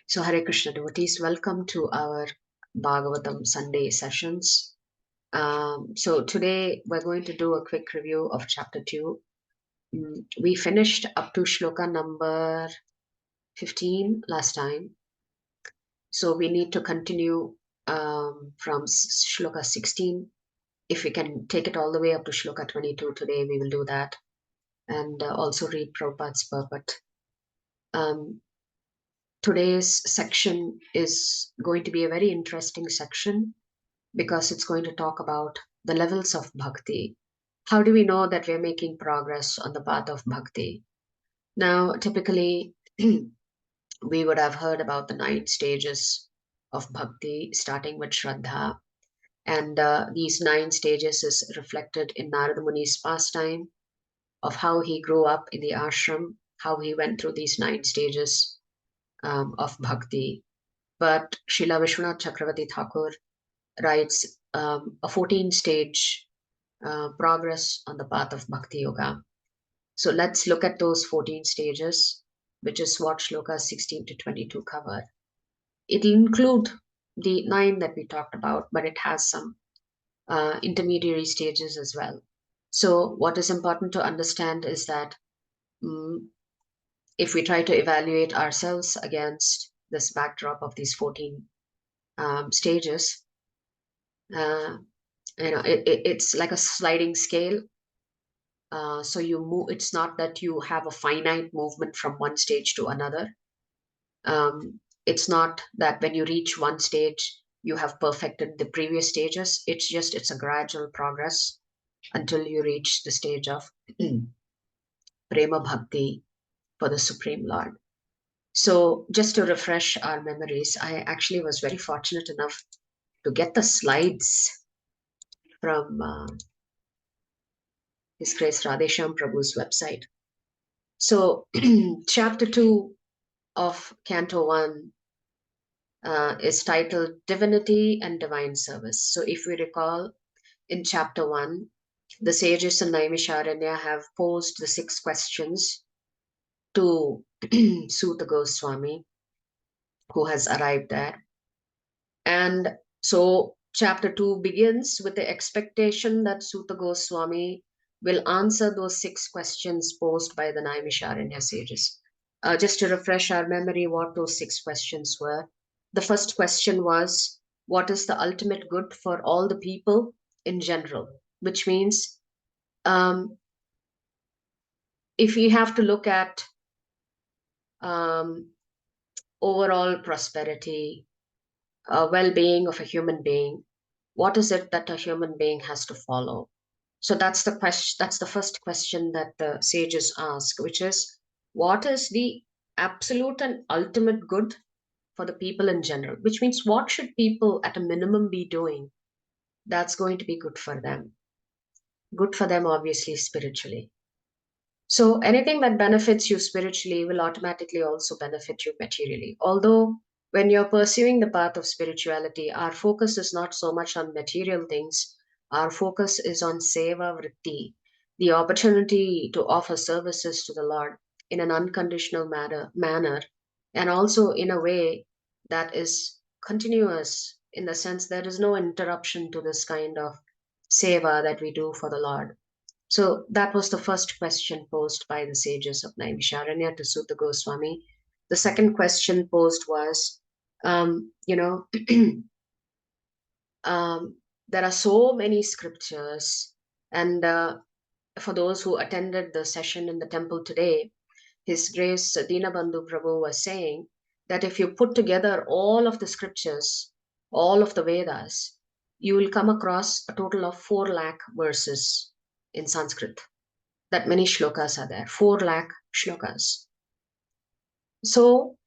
So, Hare Krishna devotees, welcome to our Bhagavatam Sunday sessions. So, today we're going to do a quick review of chapter 2. We finished up to shloka number 15 last time. So, we need to continue from shloka 16. If we can take it all the way up to shloka 22 today, we will do that. And also read Prabhupada's purport. Today's section is going to be a very interesting section because it's going to talk about the levels of bhakti. How do we know that we're making progress on the path of bhakti? Now, typically, we would have heard about the 9 stages of bhakti, starting with Shraddha. And these 9 stages is reflected in Narada Muni's pastime of how he grew up in the ashram, how he went through these 9 stages of bhakti. But Srila Vishwanath Chakravarti Thakur writes a 14-stage progress on the path of Bhakti Yoga. So let's look at those 14 stages, which is what shlokas 16 to 22 cover. It'll include the 9 that we talked about, but it has some intermediary stages as well. So what is important to understand is that if we try to evaluate ourselves against this backdrop of these 14 stages, it's like a sliding scale. So you move, it's not that you have a finite movement from one stage to another. It's not that when you reach one stage, you have perfected the previous stages. It's a gradual progress until you reach the stage of Prema Bhakti for the Supreme Lord. So just to refresh our memories, I actually was very fortunate enough to get the slides from His Grace Radhesham Prabhu's website. So chapter 2 of Canto 1 is titled Divinity and Divine Service. So if we recall, in chapter 1, the sages in Naimisharanya have posed the 6 questions to Suta Goswami, who has arrived there. And so chapter 2 begins with the expectation that Suta Goswami will answer those 6 questions posed by the Naimisharanya sages. Just to refresh our memory, what those 6 questions were. The first question was, what is the ultimate good for all the people in general? Which means, if we have to look at overall prosperity, well-being of a human being, what is it that a human being has to follow? So that's the question. That's the first question that the sages ask, which is, what is the absolute and ultimate good for the people in general? Which means, what should people at a minimum be doing that's going to be good for them? Good for them, obviously, spiritually. So anything that benefits you spiritually will automatically also benefit you materially. Although when you're pursuing the path of spirituality, our focus is not so much on material things. Our focus is on seva vritti, the opportunity to offer services to the Lord in an unconditional manner, and also in a way that is continuous, in the sense there is no interruption to this kind of seva that we do for the Lord. So that was the first question posed by the sages of Naimisharanya to Suta Goswami. The second question posed was, there are so many scriptures, and for those who attended the session in the temple today, His Grace Dinabandhu Prabhu was saying that if you put together all of the scriptures, all of the Vedas, you will come across a total of 4 lakh verses in Sanskrit. That many shlokas are there, 4 lakh shlokas. So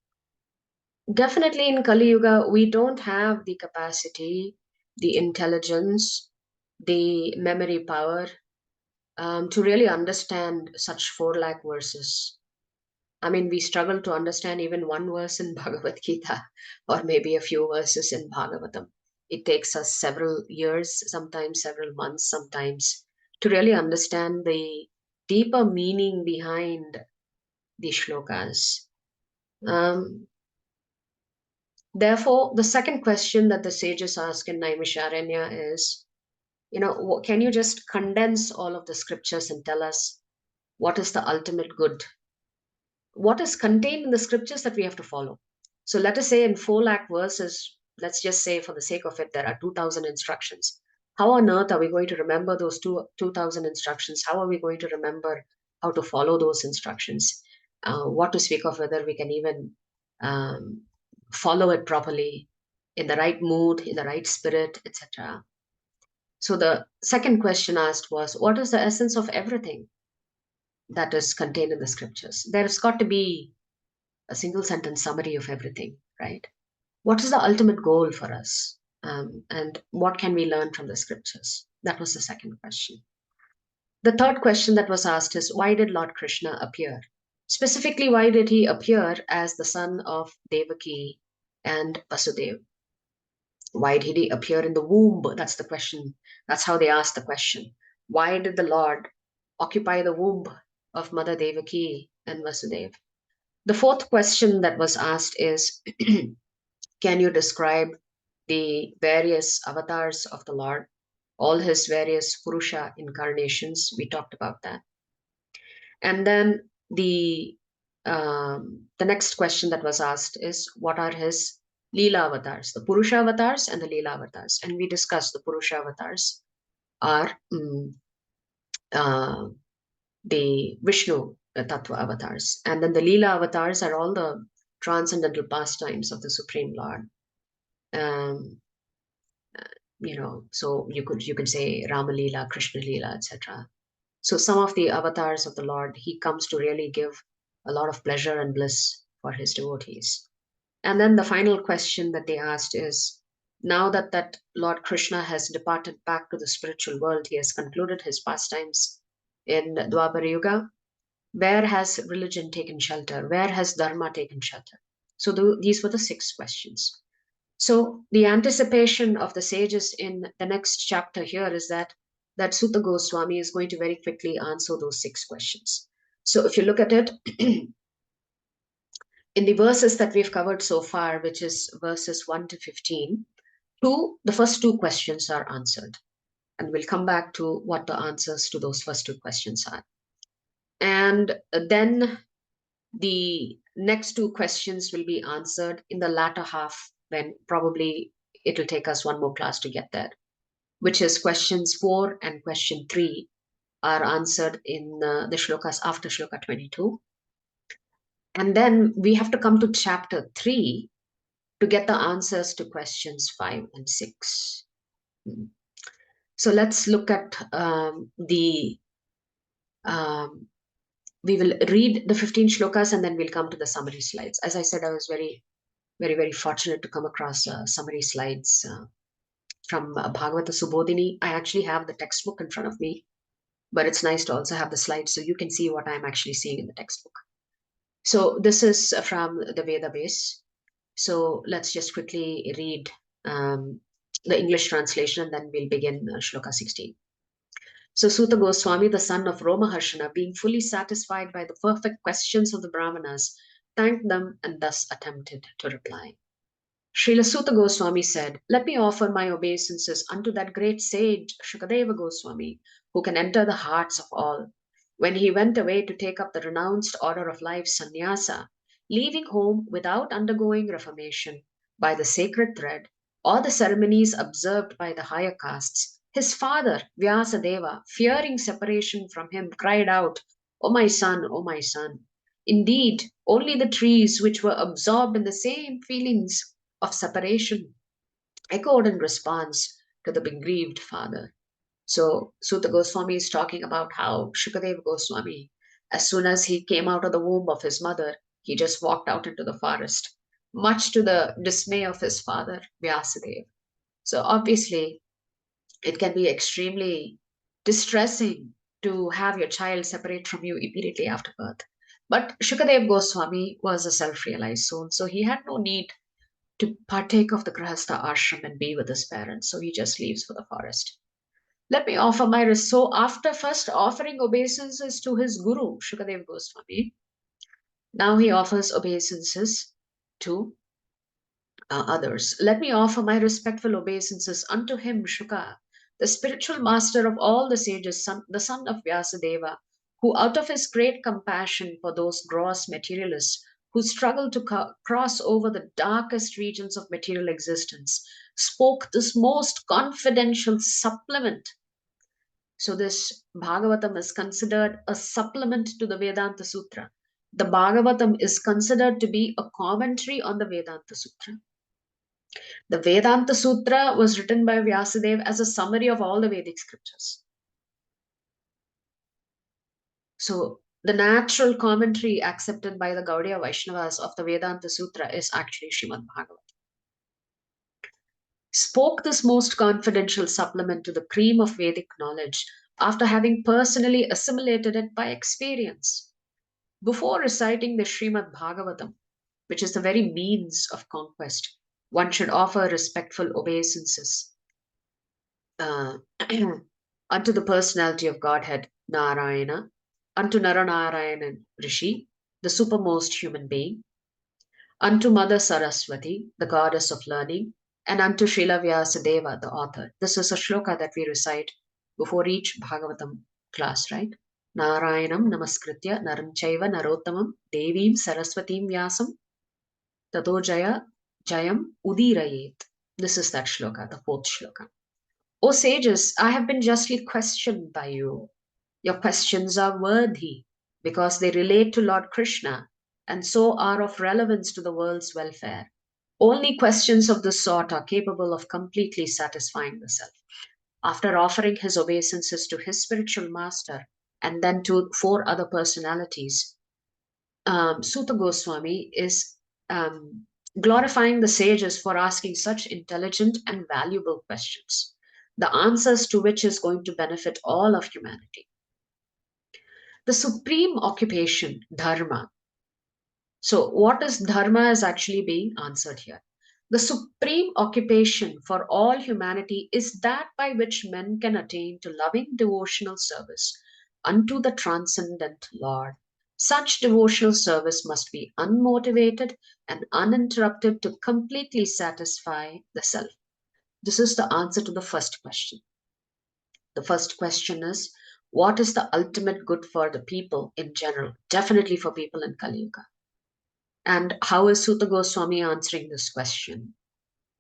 definitely in Kali Yuga, we don't have the capacity, the intelligence, the memory power to really understand such 4 lakh verses. I mean, we struggle to understand even one verse in Bhagavad Gita or maybe a few verses in Bhagavatam. It takes us several years, sometimes several months, sometimes to really understand the deeper meaning behind the shlokas. Therefore, the second question that the sages ask in Naimisharanya is, can you just condense all of the scriptures and tell us what is the ultimate good? What is contained in the scriptures that we have to follow? So let us say in 4 lakh verses, let's just say for the sake of it, there are 2,000 instructions. How on earth are we going to remember those 2,000 instructions? How are we going to remember how to follow those instructions? What to speak of whether we can even um, follow it properly in the right mood, in the right spirit, etc. So the second question asked was, what is the essence of everything that is contained in the scriptures? There's got to be a single sentence summary of everything, right? What is the ultimate goal for us? And what can we learn from the scriptures? That was the second question. The third question that was asked is, why did Lord Krishna appear? Specifically, why did he appear as the son of Devaki and Vasudeva? Why did he appear in the womb? That's the question. That's how they asked the question. Why did the Lord occupy the womb of Mother Devaki and Vasudeva? The fourth question that was asked is, can you describe the various avatars of the Lord, all his various Purusha incarnations? We talked about that. And then the next question that was asked is, what are his Leela avatars, the Purusha avatars and the Leela avatars? And we discussed the Purusha avatars are the Vishnu Tattva avatars. And then the Leela avatars are all the transcendental pastimes of the Supreme Lord. Um, so you could say Rama Leela, Krishna Leela, etc. So some of the avatars of the Lord, he comes to really give a lot of pleasure and bliss for his devotees. And then the final question that they asked is, now that Lord Krishna has departed back to the spiritual world, he has concluded his pastimes in Dwapara Yuga, where has religion taken shelter? Where has Dharma taken shelter? So these were the 6 questions. So the anticipation of the sages in the next chapter here is that Sutta Goswami is going to very quickly answer those 6 questions. So if you look at it, in the verses that we've covered so far, which is verses 1 to 15, the first 2 questions are answered. And we'll come back to what the answers to those first 2 questions are. And then the next 2 questions will be answered in the latter half, when probably it will take us one more class to get there, which is questions 4 and question 3 are answered in the shlokas after shloka 22. And then we have to come to chapter 3 to get the answers to questions 5 and 6. So let's look at we will read the 15 shlokas and then we'll come to the summary slides. As I said, I was very, very, very fortunate to come across summary slides from Bhagavata Subodhini. I actually have the textbook in front of me, but it's nice to also have the slides so you can see what I'm actually seeing in the textbook. So this is from the Veda base. So let's just quickly read the English translation and then we'll begin shloka 16. So Suta Goswami, the son of Romaharshana, being fully satisfied by the perfect questions of the Brahmanas, thanked them and thus attempted to reply. Srila Suta Goswami said, let me offer my obeisances unto that great sage Shukadeva Goswami, who can enter the hearts of all. When he went away to take up the renounced order of life sannyasa, leaving home without undergoing reformation by the sacred thread or the ceremonies observed by the higher castes, his father, Vyasadeva, fearing separation from him, cried out, O my son, O my son. Indeed, only the trees which were absorbed in the same feelings of separation echoed in response to the begrieved father. So Suta Goswami is talking about how Shukadeva Goswami, as soon as he came out of the womb of his mother, he just walked out into the forest, much to the dismay of his father, Vyasadeva. So obviously, it can be extremely distressing to have your child separate from you immediately after birth. But Shukadeva Goswami was a self-realized soul, so he had no need to partake of the Grahastha ashram and be with his parents. So he just leaves for the forest. Let me offer my so after first offering obeisances to his guru, Shukadeva Goswami, now he offers obeisances to others. Let me offer my respectful obeisances unto him, Shuka, the spiritual master of all the sages, the son of Vyasadeva, who out of his great compassion for those gross materialists who struggle to cross over the darkest regions of material existence, spoke this most confidential supplement. So this Bhagavatam is considered a supplement to the Vedanta Sutra. The Bhagavatam is considered to be a commentary on the Vedanta Sutra. The Vedanta Sutra was written by Vyasadeva as a summary of all the Vedic scriptures. So the natural commentary accepted by the Gaudiya Vaishnavas of the Vedanta Sutra is actually Srimad Bhagavad. Spoke this most confidential supplement to the cream of Vedic knowledge after having personally assimilated it by experience. Before reciting the Srimad Bhagavatam, which is the very means of conquest, one should offer respectful obeisances unto the personality of Godhead, Narayana, unto Naranarayanan Rishi, the supermost human being, unto Mother Saraswati, the goddess of learning, and unto Srila Vyasadeva, the author. This is a shloka that we recite before each Bhagavatam class, right? Narayanam namaskritya naram chaiva narottamam devim saraswatim vyasam tato jayam udirayet. This is that shloka, the fourth shloka. O sages, I have been justly questioned by you. Your questions are worthy because they relate to Lord Krishna and so are of relevance to the world's welfare. Only questions of this sort are capable of completely satisfying the self. After offering his obeisances to his spiritual master and then to 4 other personalities, Suta Goswami is glorifying the sages for asking such intelligent and valuable questions, the answers to which is going to benefit all of humanity. The supreme occupation, dharma. So, what is dharma is actually being answered here. The supreme occupation for all humanity is that by which men can attain to loving devotional service unto the transcendent Lord. Such devotional service must be unmotivated and uninterrupted to completely satisfy the self. This is the answer to the first question. The first question is, what is the ultimate good for the people in general? Definitely for people in Kali Yuga. And how is Suta Goswami answering this question?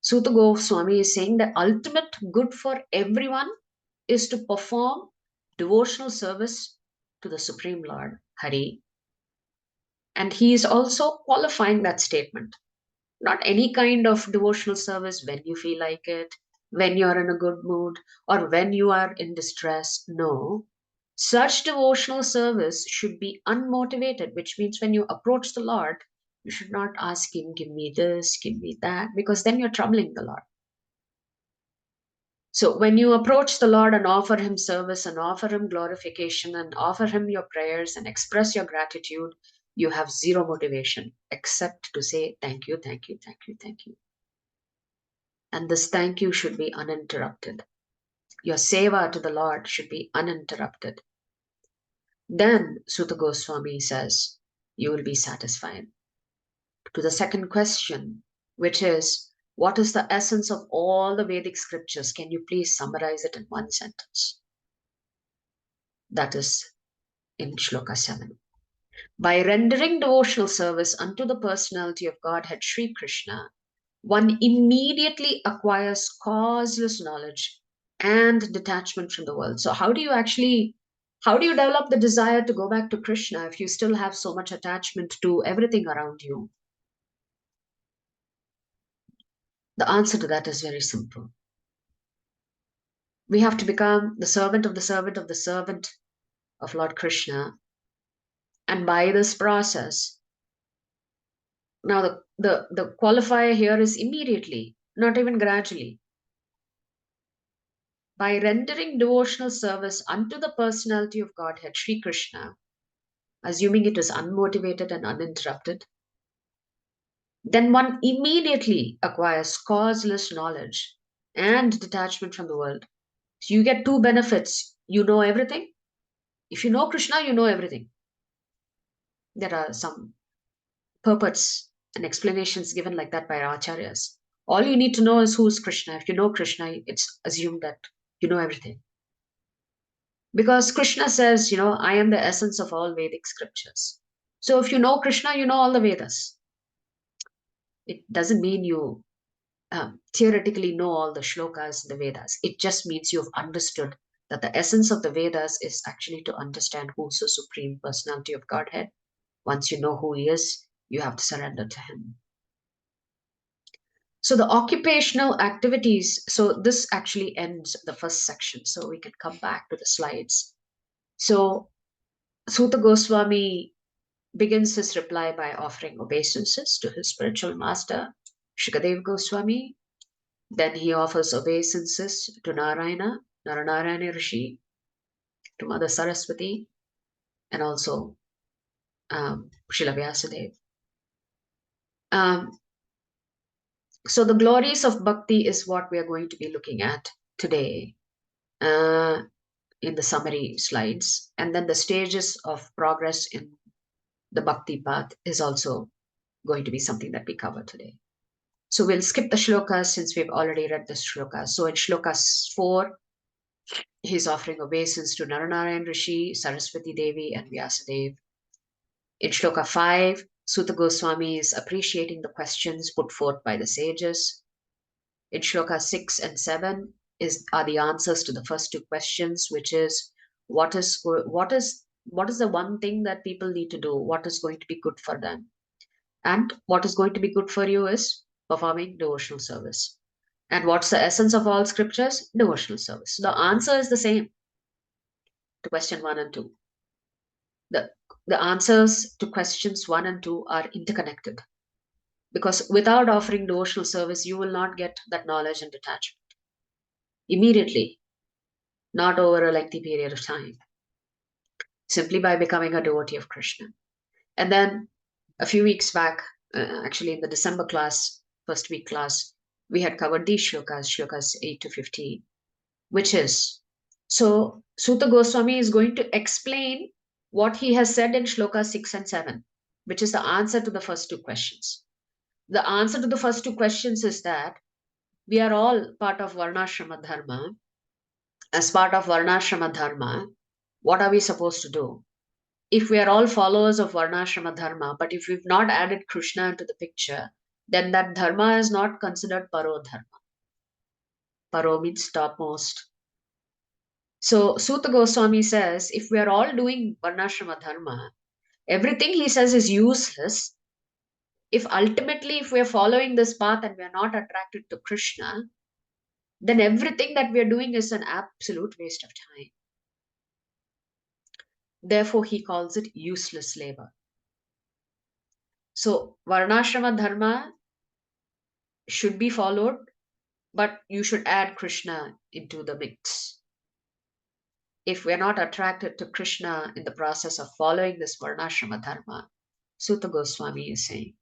Suta Goswami is saying the ultimate good for everyone is to perform devotional service to the Supreme Lord, Hari. And he is also qualifying that statement. Not any kind of devotional service when you feel like it, when you're in a good mood, or when you are in distress. No. Such devotional service should be unmotivated, which means when you approach the Lord, you should not ask him, give me this, give me that, because then you're troubling the Lord. So when you approach the Lord and offer him service and offer him glorification and offer him your prayers and express your gratitude, you have zero motivation except to say thank you, thank you, thank you, thank you. And this thank you should be uninterrupted. Your seva to the Lord should be uninterrupted. Then Suta Goswami says, you will be satisfied. To the second question, which is, what is the essence of all the Vedic scriptures? Can you please summarize it in one sentence? That is in Shloka 7. By rendering devotional service unto the personality of Godhead Sri Krishna, one immediately acquires causeless knowledge and detachment from the world. So how do you develop the desire to go back to Krishna if you still have so much attachment to everything around you? The answer to that is very simple. We have to become the servant of the servant of the servant of Lord Krishna. And by this process, now the qualifier here is immediately, not even gradually. By rendering devotional service unto the personality of Godhead, Sri Krishna, assuming it is unmotivated and uninterrupted, then one immediately acquires causeless knowledge and detachment from the world. So you get 2 benefits. You know everything. If you know Krishna, you know everything. There are some purports and explanations given like that by our acharyas. All you need to know is who is Krishna. If you know Krishna, it's assumed that you know everything. Because Krishna says, I am the essence of all Vedic scriptures. So if you know Krishna, you know all the Vedas. It doesn't mean you theoretically know all the shlokas in the Vedas. It just means you've understood that the essence of the Vedas is actually to understand who's the Supreme Personality of Godhead. Once you know who he is, you have to surrender to him. So the occupational activities, so this actually ends the first section. So we can come back to the slides. So Suta Goswami begins his reply by offering obeisances to his spiritual master, Shukadeva Goswami. Then he offers obeisances to Naranarayana Rishi, to Mother Saraswati, and also Srila Vyasadeva. So the glories of bhakti is what we are going to be looking at today in the summary slides. And then the stages of progress in the bhakti path is also going to be something that we cover today. So we'll skip the shlokas since we've already read the shlokas. So in shlokas 4, he's offering obeisance to Naranarayan Rishi, Saraswati Devi, and Vyasadeva. In shloka 5, Suta Goswami is appreciating the questions put forth by the sages. In shloka 6 and 7 are the answers to the first two questions, which is what is the one thing that people need to do? What is going to be good for them? And what is going to be good for you is performing devotional service. And what's the essence of all scriptures? Devotional service. So the answer is the same to question 1 and 2. The answers to questions 1 and 2 are interconnected. Because without offering devotional service, you will not get that knowledge and detachment immediately, not over a lengthy period of time, simply by becoming a devotee of Krishna. And then a few weeks back, actually in the December class, first week class, we had covered these shlokas 8 to 15, which is, so Suta Goswami is going to explain what he has said in shloka 6 and 7, which is the answer to the first two questions. The answer to the first two questions is that we are all part of Varnashrama Dharma. As part of Varnashrama Dharma, what are we supposed to do? If we are all followers of Varnashrama Dharma, but if we've not added Krishna into the picture, then that Dharma is not considered Paro Dharma. Paro means topmost. So Suta Goswami says, if we are all doing Varnashrama Dharma, everything he says is useless. If ultimately, if we are following this path and we are not attracted to Krishna, then everything that we are doing is an absolute waste of time. Therefore, he calls it useless labor. So, Varnashrama Dharma should be followed, but you should add Krishna into the mix. If we're not attracted to Krishna in the process of following this Varnashrama Dharma, Suta Goswami is saying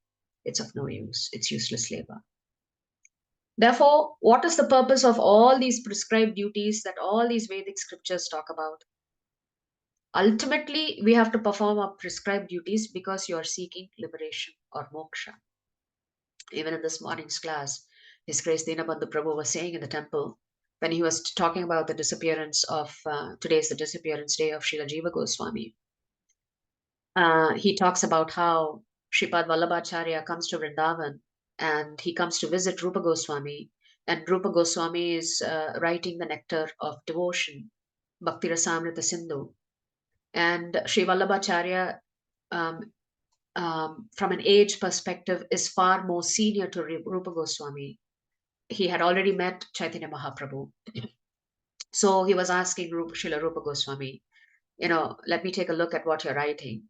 it's of no use, it's useless labor. Therefore, what is the purpose of all these prescribed duties that all these Vedic scriptures talk about? Ultimately, we have to perform our prescribed duties because you are seeking liberation or moksha. Even in this morning's class, His Grace Dinabandhu Prabhu was saying in the temple, when he was talking about the disappearance of, today's the disappearance day of Srila Jiva Goswami, he talks about how Shripad Vallabhacharya comes to Vrindavan and he comes to visit Rupa Goswami, and Rupa Goswami is writing the nectar of devotion, Bhakti Rasamrita Sindhu. And Sri Vallabhacharya, from an age perspective, is far more senior to Rupa Goswami. He had already met Chaitanya Mahaprabhu. So he was asking Srila Rupa Goswami, let me take a look at what you're writing.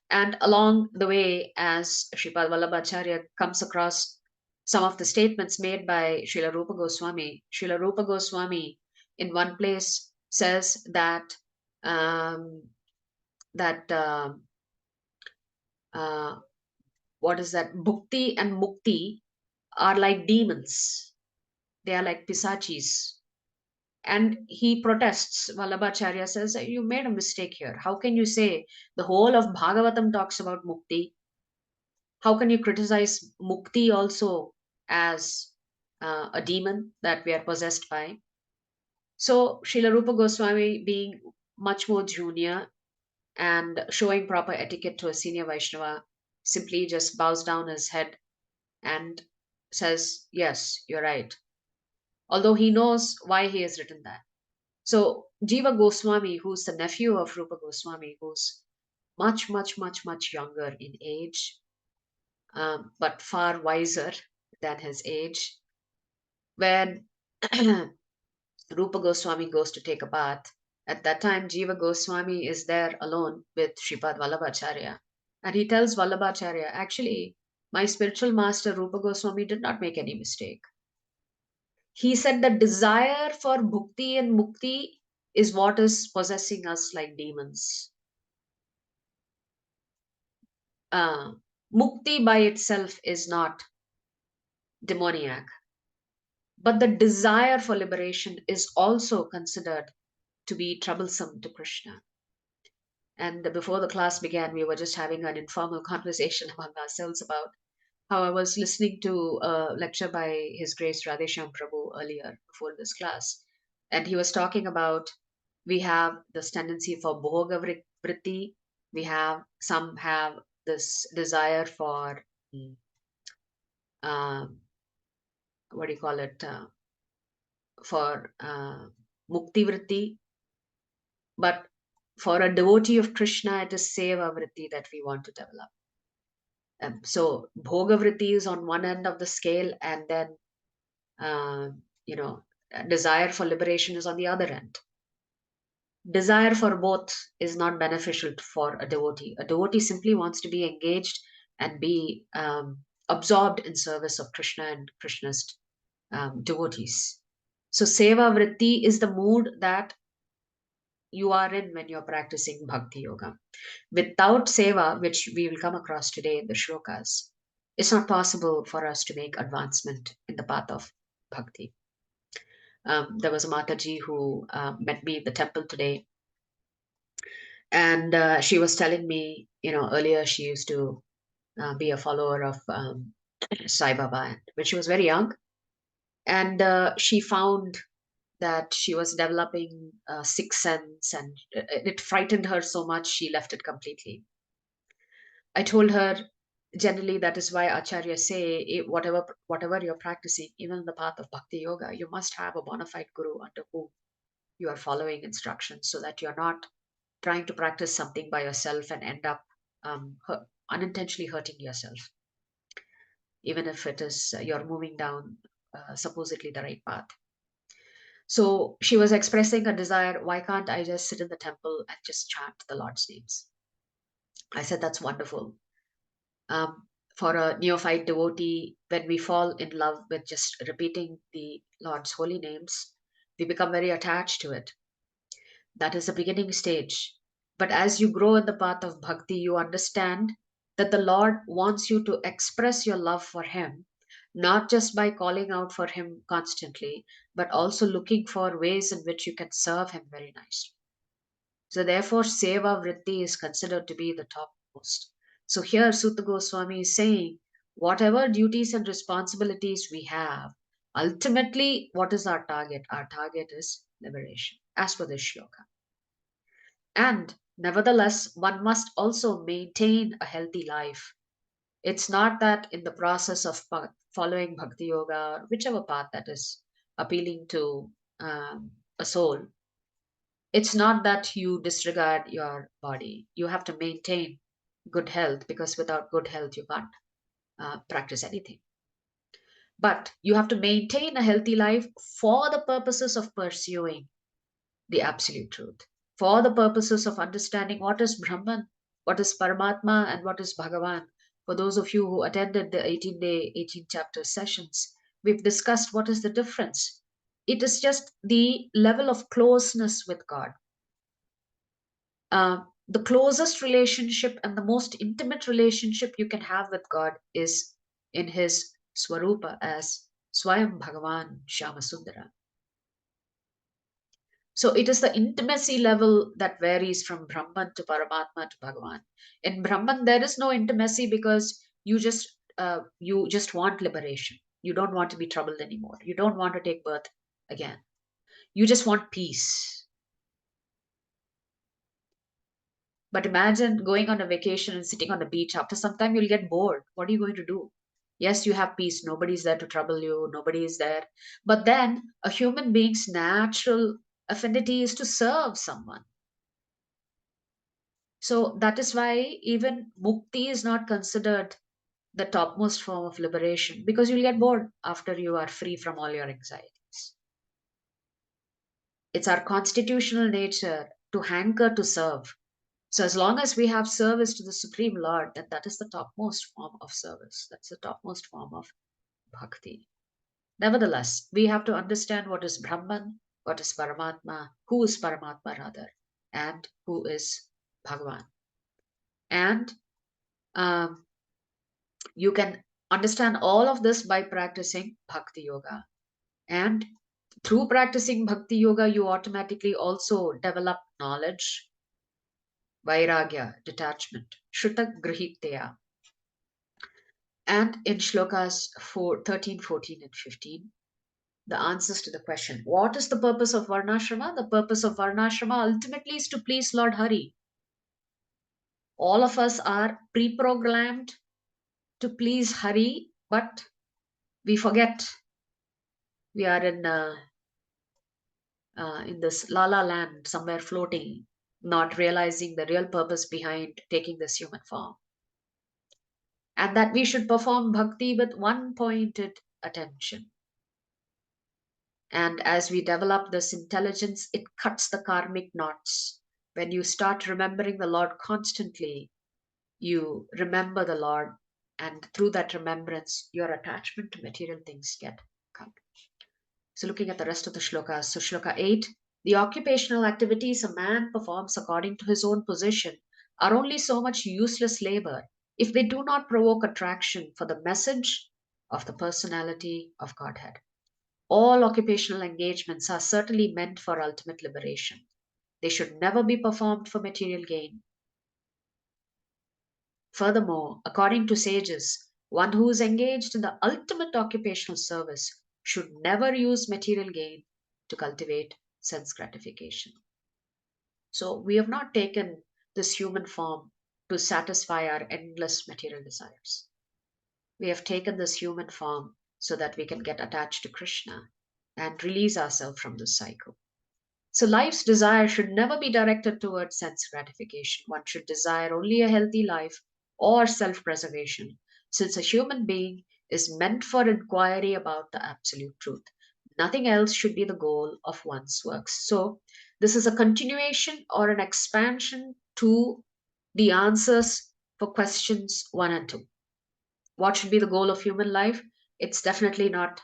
And along the way, as Sripad Vallabhacharya comes across some of the statements made by Srila Rupa Goswami in one place says that what is that? Bhukti and Mukti are like demons. They are like pisachis. And he protests. Vallabhacharya says, you made a mistake here. How can you say the whole of Bhagavatam talks about Mukti? How can you criticize mukti also as a demon that we are possessed by? So Srila Rupa Goswami, being much more junior and showing proper etiquette to a senior Vaishnava, simply just bows down his head and says, yes, you're right. Although he knows why he has written that. So Jiva Goswami, who's the nephew of Rupa Goswami, who's much, much, much, much younger in age, but far wiser than his age, when Rupa Goswami goes to take a bath, at that time Jiva Goswami is there alone with Sripad Vallabhacharya. And he tells Vallabhacharya, actually, my spiritual master Rupa Goswami did not make any mistake. He said the desire for bhukti and mukti is what is possessing us like demons. Uh, Mukti by itself is not demoniac, but the desire for liberation is also considered to be troublesome to Krishna. And before the class began, we were just having an informal conversation among ourselves about how I was listening to a lecture by His Grace Radheshyam Prabhu earlier before this class. And he was talking about we have this tendency for bhoga vritti, some have this desire for um, what do you call it, for mukti vritti, but for a devotee of Krishna, it is seva vritti that we want to develop. So bhoga vritti is on one end of the scale, and then uh, you know desire for liberation is on the other end. Desire for both is not beneficial for a devotee. A devotee simply wants to be engaged and be absorbed in service of Krishna and Krishna's devotees. So seva vritti is the mood that you are in when you're practicing bhakti yoga. Without seva, which we will come across today in the shlokas, it's not possible for us to make advancement in the path of bhakti. There was a Mataji who met me in the temple today, and she was telling me, earlier she used to be a follower of Sai Baba when she was very young, and she found that she was developing sixth sense, and it frightened her so much she left it completely. I told her, generally that is why acharyas say whatever you're practicing, even in the path of bhakti yoga, you must have a bona fide guru under whom you are following instructions, so that you're not trying to practice something by yourself and end up unintentionally hurting yourself, even if it is you're moving down supposedly the right path. So she was expressing a desire, why can't I just sit in the temple and just chant the Lord's names? I said, that's wonderful. For a neophyte devotee, when we fall in love with just repeating the Lord's holy names, we become very attached to it. That is the beginning stage. But as you grow in the path of bhakti, you understand that the Lord wants you to express your love for Him, not just by calling out for Him constantly, but also looking for ways in which you can serve Him very nicely. So, therefore, seva vritti is considered to be the topmost. So, here Sutta Goswami is saying, whatever duties and responsibilities we have, ultimately, what is our target? Our target is liberation, as per this shloka. And nevertheless, one must also maintain a healthy life. It's not that in the process of following bhakti yoga, or whichever path that is appealing to a soul, it's not that you disregard your body. You have to maintain good health, because without good health, you can't practice anything. But you have to maintain a healthy life for the purposes of pursuing the absolute truth, for the purposes of understanding what is Brahman, what is Paramatma, and what is Bhagavan. For those of you who attended the 18-day, 18-chapter sessions, we've discussed what is the difference. It is just the level of closeness with God. The closest relationship and the most intimate relationship you can have with God is in His Swarupa as Swayam Bhagavan Shyamasundara. So it is the intimacy level that varies from Brahman to Paramatma to Bhagavan. In Brahman, there is no intimacy because You just want liberation. You don't want to be troubled anymore. You don't want to take birth again. You just want peace. But imagine going on a vacation and sitting on the beach. After some time, you'll get bored. What are you going to do? Yes, you have peace. Nobody's there to trouble you. Nobody is there. But then a human being's natural affinity is to serve someone. So that is why even mukti is not considered the topmost form of liberation, because you'll get bored after you are free from all your anxieties. It's our constitutional nature to hanker to serve. So as long as we have service to the Supreme Lord, then that is the topmost form of service. That's the topmost form of bhakti. Nevertheless, we have to understand what is Brahman, what is Paramatma, who is Paramatma rather, and who is Bhagavan. And um, you can understand all of this by practicing Bhakti Yoga. And through practicing Bhakti Yoga, you automatically also develop knowledge, vairagya, detachment, Shrita Grihitya. And in shlokas 13, 14, and 15, the answers to the question, what is the purpose of Varnashrama? The purpose of Varnashrama ultimately is to please Lord Hari. All of us are pre-programmed to please Hari, but we forget we are in this la la land, somewhere floating, not realizing the real purpose behind taking this human form. And that we should perform bhakti with one pointed attention. And as we develop this intelligence, it cuts the karmic knots. When you start remembering the Lord constantly, you remember the Lord, and through that remembrance, your attachment to material things get cut. So, looking at the rest of the shlokas, so shloka 8, the occupational activities a man performs according to his own position are only so much useless labor if they do not provoke attraction for the message of the personality of Godhead. All occupational engagements are certainly meant for ultimate liberation. They should never be performed for material gain. Furthermore, according to sages, one who is engaged in the ultimate occupational service should never use material gain to cultivate sense gratification. So, we have not taken this human form to satisfy our endless material desires. We have taken this human form so that we can get attached to Krishna and release ourselves from this cycle. So, life's desire should never be directed towards sense gratification. One should desire only a healthy life or self preservation, since a human being is meant for inquiry about the absolute truth. Nothing else should be the goal of one's works. So, this is a continuation or an expansion to the answers for questions 1 and 2. What should be the goal of human life? It's definitely not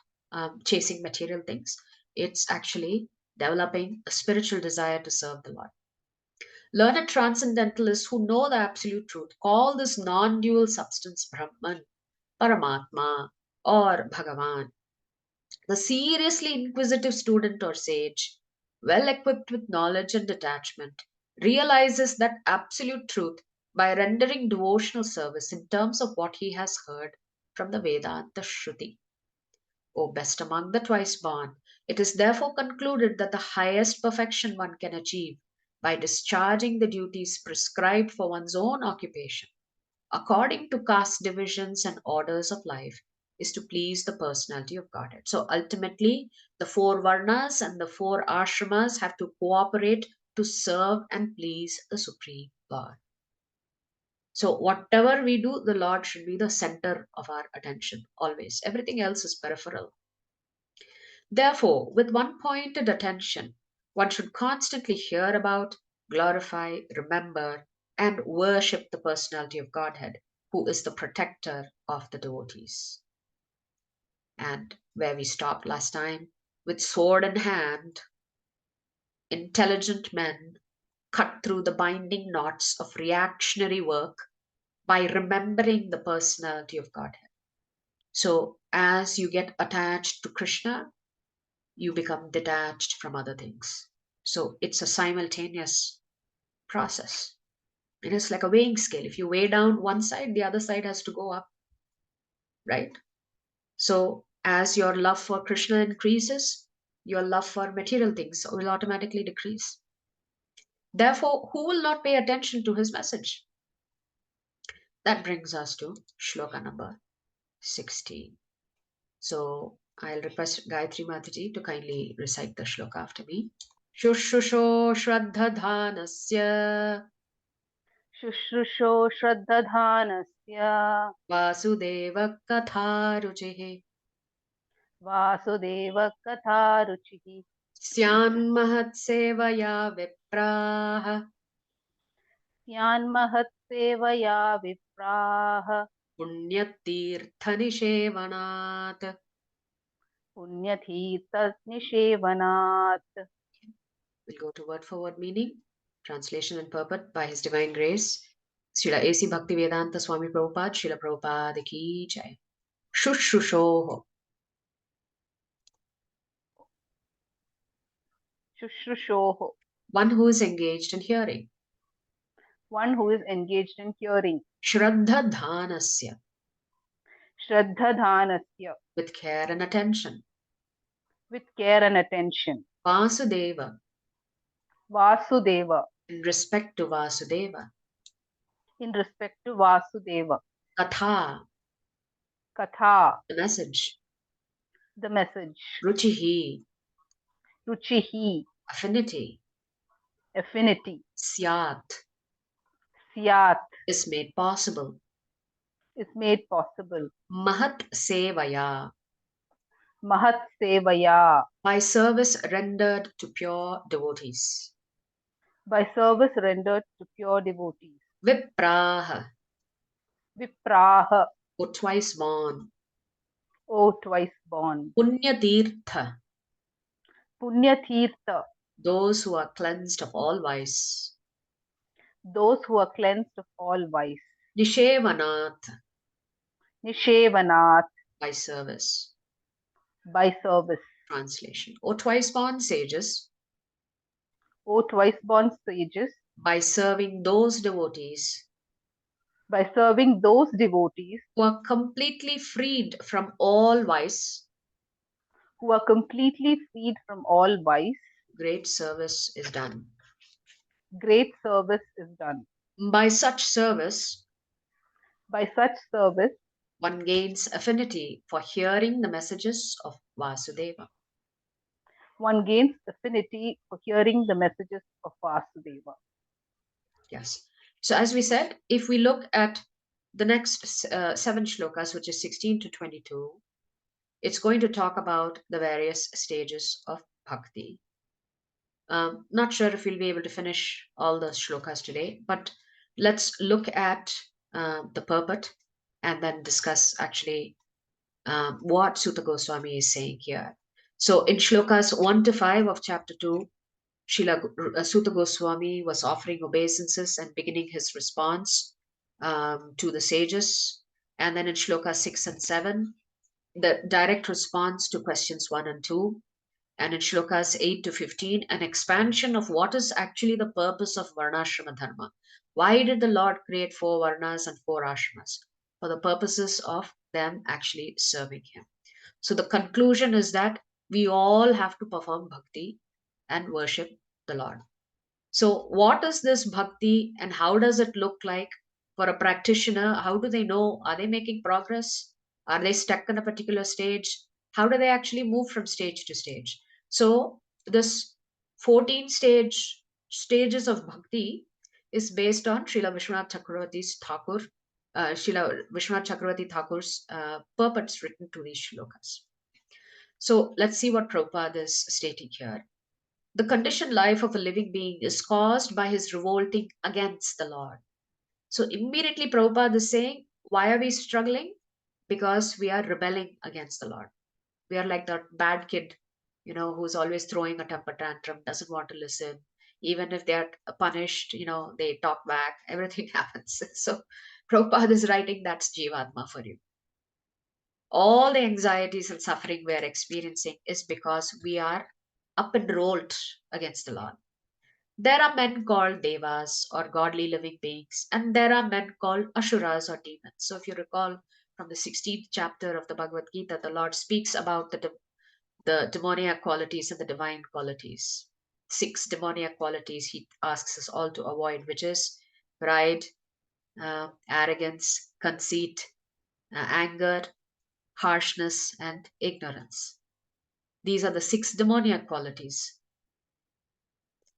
chasing material things. It's actually developing a spiritual desire to serve the Lord. Learned transcendentalists who know the absolute truth call this non dual substance Brahman, Paramatma, or Bhagavan. The seriously inquisitive student or sage, well equipped with knowledge and detachment, realizes that absolute truth by rendering devotional service in terms of what he has heard from the Vedanta Shruti. O best among the twice born, it is therefore concluded that the highest perfection one can achieve by discharging the duties prescribed for one's own occupation, according to caste divisions and orders of life, is to please the personality of Godhead. So ultimately, the four varnas and the four ashramas have to cooperate to serve and please the Supreme Lord. So, whatever we do, the Lord should be the center of our attention always. Everything else is peripheral. Therefore, with one pointed attention, one should constantly hear about, glorify, remember, and worship the personality of Godhead, who is the protector of the devotees. And where we stopped last time, with sword in hand, intelligent men cut through the binding knots of reactionary work by remembering the personality of Godhead. So, as you get attached to Krishna, you become detached from other things. So, it's a simultaneous process. And it's like a weighing scale. If you weigh down one side, the other side has to go up. right? So as your love for Krishna increases, your love for material things will automatically decrease. Therefore, who will not pay attention to his message? That brings us to shloka number 16. So I'll request Gayatri Mataji to kindly recite the shloka after me. Shushusho Shraddhadhanasya शुश्रूषो श्रद्धधानस्य Vasudeva Katharuchihi वासुदेवकथारुचिः Syanmahatsevaya Vipraha स्यान्महत्सेवया विप्राः Punyatirthanishevanat. पुण्यतीर्थनिषेवनात्. We'll go to word for word meaning, translation and purport by His Divine Grace, Srila A.C. Bhaktivedanta Swami Prabhupada, Srila Prabhupada Ki Jai. Shushushoho, शुश्रूषोः, one who is engaged in hearing. one who is engaged in hearing. Shraddha Dhanasya, श्रद्धधानस्य, with care and attention. with care and attention. Vasudeva, Vasudeva, in respect to Vasudeva. in respect to Vasudeva. Katha, Katha, the message. the message. Ruchihi, Ruchihi, affinity. affinity. Syat, Syat, is made possible. is made possible. Mahat Sevaya, Mahat Sevaya, by service rendered to pure devotees. by service rendered to pure devotees. Vipraha, Vipraha, or twice born. O twice born. Punyatirtha, Punyatirtha, those who are cleansed of all vice. those who are cleansed of all vice. Nishevanat, Nishevanat, by service. by service. Translation. O twice born sages, O twice born sages, by serving those devotees by serving those devotees who are completely freed from all vice, who are completely freed from all vice, great service is done. great service is done. By such service, By such service, one gains affinity for hearing the messages of Vasudeva. one gains affinity for hearing the messages of Vasudeva. Yes. So, as we said, if we look at the next 7 shlokas, which is 16 to 22, it's going to talk about the various stages of bhakti. Not sure if we'll be able to finish all the shlokas today, but let's look at the purport and then discuss actually what Sutta Goswami is saying here. So, in shlokas 1 to 5 of chapter 2, Sutta Goswami was offering obeisances and beginning his response to the sages. And then in shloka 6 and 7, the direct response to questions 1 and 2. And in shlokas 8 to 15, an expansion of what is actually the purpose of Varnashrama Dharma. Why did the Lord create 4 Varnas and 4 Ashramas? For the purposes of them actually serving Him. So the conclusion is that we all have to perform bhakti and worship the Lord. So, what is this bhakti and how does it look like for a practitioner? How do they know? Are they making progress? Are they stuck in a particular stage? How do they actually move from stage to stage? So, this 14 stages of bhakti is based on Srila Vishwanath Chakravarti's Thakur, Srila Vishwanath Chakravarti Thakur's purports written to these shlokas. So, let's see what Prabhupada is stating here. The conditioned life of a living being is caused by his revolting against the Lord. So immediately Prabhupada is saying, why are we struggling? Because we are rebelling against the Lord. We are like that bad kid, who's always throwing a temper tantrum, doesn't want to listen. Even if they are punished, they talk back, everything happens. So Prabhupada is writing that's Jivatma for you. All the anxieties and suffering we are experiencing is because we are up and rolled against the Lord. There are men called devas or godly living beings, and there are men called asuras or demons. So, if you recall, from the 16th chapter of the Bhagavad Gita, the Lord speaks about the demoniac qualities and the divine qualities. 6 demoniac qualities he asks us all to avoid, which is pride, arrogance, conceit, anger, harshness, and ignorance. These are the 6 demoniac qualities.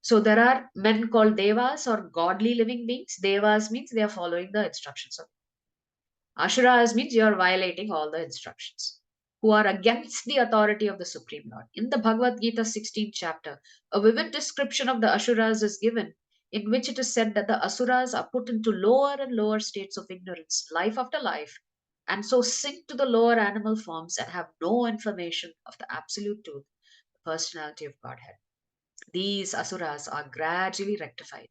So there are men called devas or godly living beings. Devas means they are following the instructions of Ashuras means you are violating all the instructions, who are against the authority of the Supreme Lord. In the Bhagavad Gita 16th chapter, a vivid description of the Asuras is given, in which it is said that the Asuras are put into lower and lower states of ignorance, life after life, and so sink to the lower animal forms and have no information of the absolute truth, the personality of Godhead. These asuras are gradually rectified.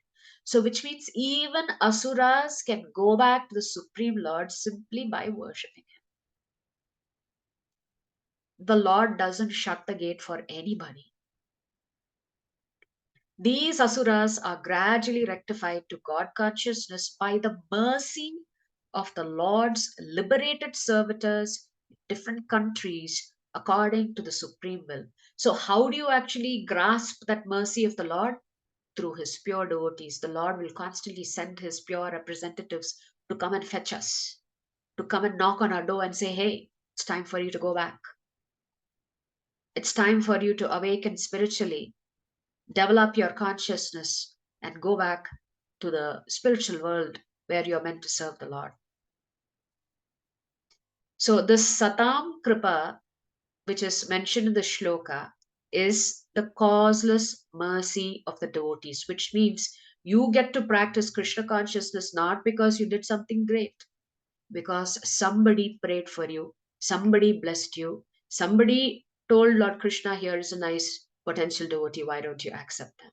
So, which means even asuras can go back to the Supreme Lord simply by worshipping Him. The Lord doesn't shut the gate for anybody. These asuras are gradually rectified to God consciousness by the mercy of the Lord's liberated servitors in different countries according to the supreme will. So, how do you actually grasp that mercy of the Lord? Through his pure devotees. The Lord will constantly send his pure representatives to come and fetch us, to come and knock on our door and say, hey, it's time for you to go back. It's time for you to awaken spiritually, develop your consciousness, and go back to the spiritual world where you're meant to serve the Lord. So, this Satam Kripa, which is mentioned in the Shloka, is the causeless mercy of the devotees, which means you get to practice Krishna consciousness not because you did something great, because somebody prayed for you, somebody blessed you, somebody told Lord Krishna, here is a nice potential devotee, why don't you accept them?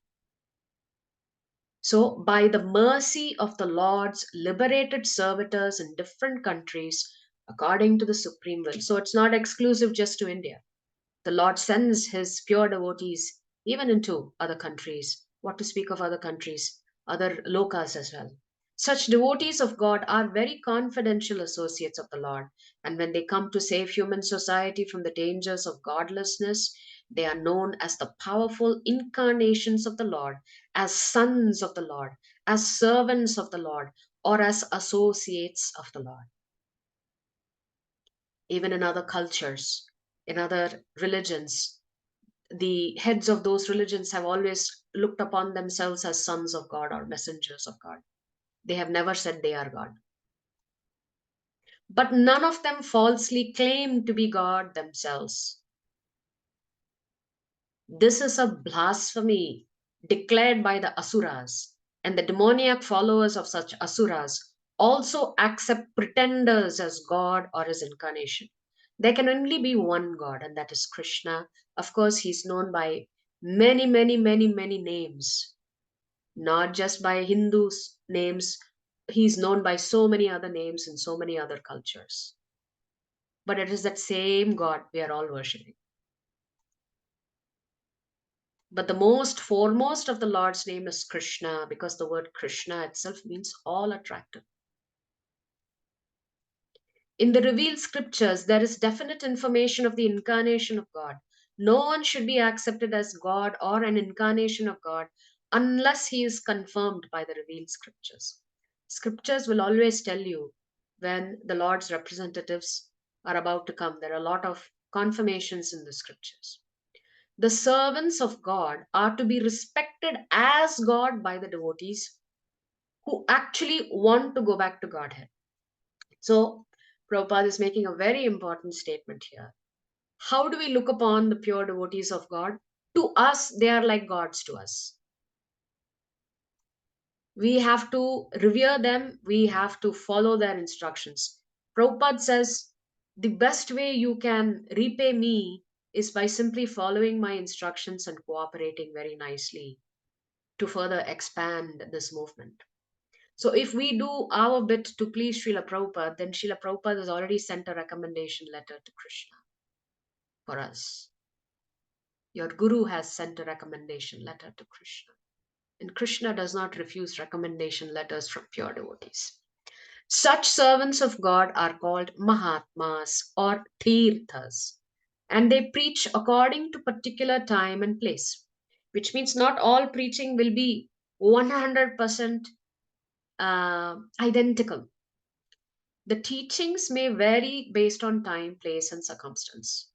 So, by the mercy of the Lord's liberated servitors in different countries, according to the supreme will. So, it's not exclusive just to India. The Lord sends his pure devotees even into other countries. What to speak of other countries, other lokas as well. Such devotees of God are very confidential associates of the Lord. And when they come to save human society from the dangers of godlessness, they are known as the powerful incarnations of the Lord, as sons of the Lord, as servants of the Lord, or as associates of the Lord. Even in other cultures, in other religions, the heads of those religions have always looked upon themselves as sons of God or messengers of God. They have never said they are God. But none of them falsely claim to be God themselves. This is a blasphemy declared by the Asuras, and the demoniac followers of such Asuras also accept pretenders as God or his incarnation. There can only be one God, and that is Krishna. Of course, he's known by many, many, many, many names, not just by Hindus' names. He's known by so many other names in so many other cultures. But it is that same God we are all worshipping. But the most foremost of the Lord's name is Krishna, because the word Krishna itself means all attractive. In the revealed scriptures, there is definite information of the incarnation of God. No one should be accepted as God or an incarnation of God unless he is confirmed by the revealed scriptures. Scriptures will always tell you when the Lord's representatives are about to come. There are a lot of confirmations in the scriptures. The servants of God are to be respected as God by the devotees who actually want to go back to Godhead. So, Prabhupada is making a very important statement here. How do we look upon the pure devotees of God? To us, they are like gods to us. We have to revere them, we have to follow their instructions. Prabhupada says the best way you can repay me is by simply following my instructions and cooperating very nicely to further expand this movement. So if we do our bit to please Srila Prabhupada, then Srila Prabhupada has already sent a recommendation letter to Krishna for us. Your Guru has sent a recommendation letter to Krishna. And Krishna does not refuse recommendation letters from pure devotees. Such servants of God are called Mahatmas or Tirthas, and they preach according to particular time and place, which means not all preaching will be 100% identical. The teachings may vary based on time, place, and circumstance.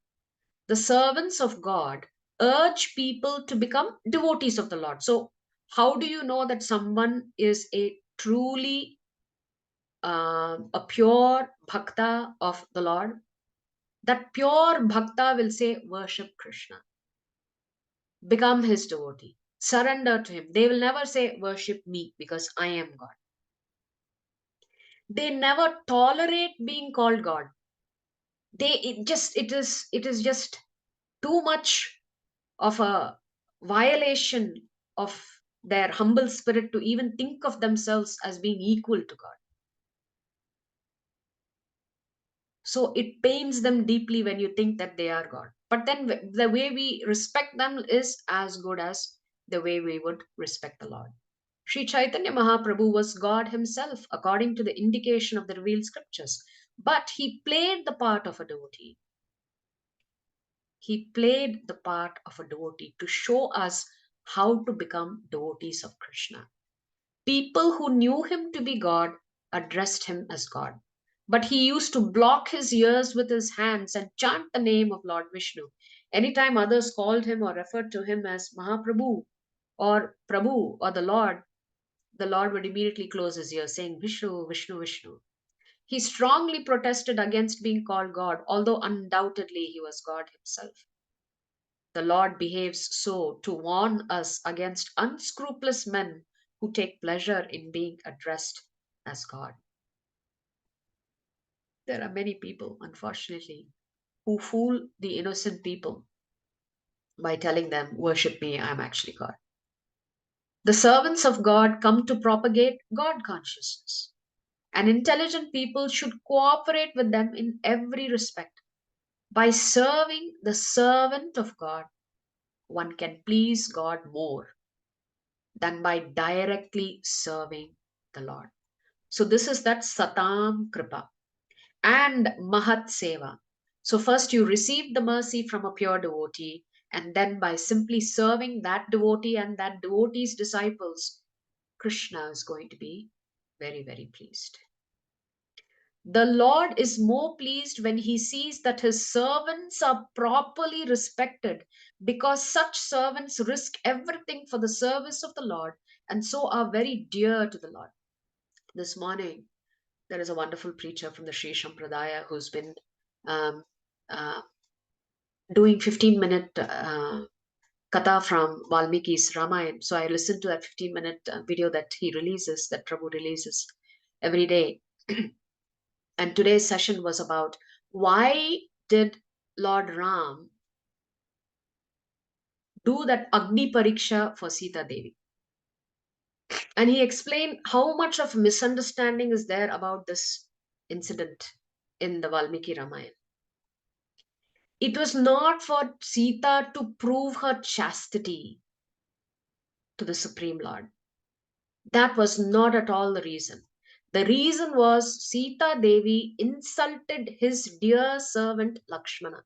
The servants of God urge people to become devotees of the Lord. So, how do you know that someone is a truly a pure bhakta of the Lord? That pure bhakta will say, worship Krishna, become his devotee, surrender to him. They will never say, worship me because I am God. They never tolerate being called God. It is just too much of a violation of their humble spirit to even think of themselves as being equal to God. So it pains them deeply when you think that they are God. But then the way we respect them is as good as the way we would respect the Lord. Sri Chaitanya Mahaprabhu was God himself, according to the indication of the revealed scriptures. But he played the part of a devotee. He played the part of a devotee to show us how to become devotees of Krishna. People who knew him to be God addressed him as God. But he used to block his ears with his hands and chant the name of Lord Vishnu. Anytime others called him or referred to him as Mahaprabhu or Prabhu or the Lord would immediately close his ears, saying Vishnu, Vishnu, Vishnu. He strongly protested against being called God, although undoubtedly he was God himself. The Lord behaves so to warn us against unscrupulous men who take pleasure in being addressed as God. There are many people, unfortunately, who fool the innocent people by telling them, worship me, I'm actually God. The servants of God come to propagate God consciousness, and intelligent people should cooperate with them in every respect. By serving the servant of God, one can please God more than by directly serving the Lord. So this is that Satam Kripa and Mahat Seva. So first you receive the mercy from a pure devotee, and then by simply serving that devotee and that devotee's disciples, Krishna is going to be very, very pleased. The Lord is more pleased when he sees that his servants are properly respected, because such servants risk everything for the service of the Lord and so are very dear to the Lord. This morning, there is a wonderful preacher from the Sri Sampradaya who's been um, uh, doing 15-minute katha from Valmiki's Ramayana. So I listened to that 15-minute video that he releases, that Prabhu releases every day. And today's session was about why did Lord Ram do that Agni Pariksha for Sita Devi? And he explained how much of misunderstanding is there about this incident in the Valmiki Ramayana. It was not for Sita to prove her chastity to the Supreme Lord. That was not at all the reason. The reason was Sita Devi insulted his dear servant Lakshmana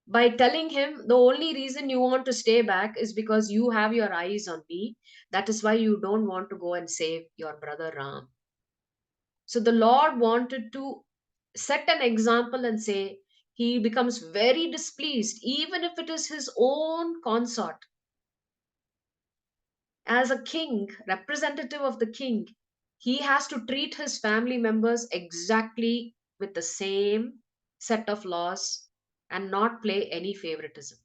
by telling him the only reason you want to stay back is because you have your eyes on me. That is why you don't want to go and save your brother Ram. So the Lord wanted to set an example and say he becomes very displeased, even if it is his own consort. As a king, representative of the king, he has to treat his family members exactly with the same set of laws and not play any favoritism.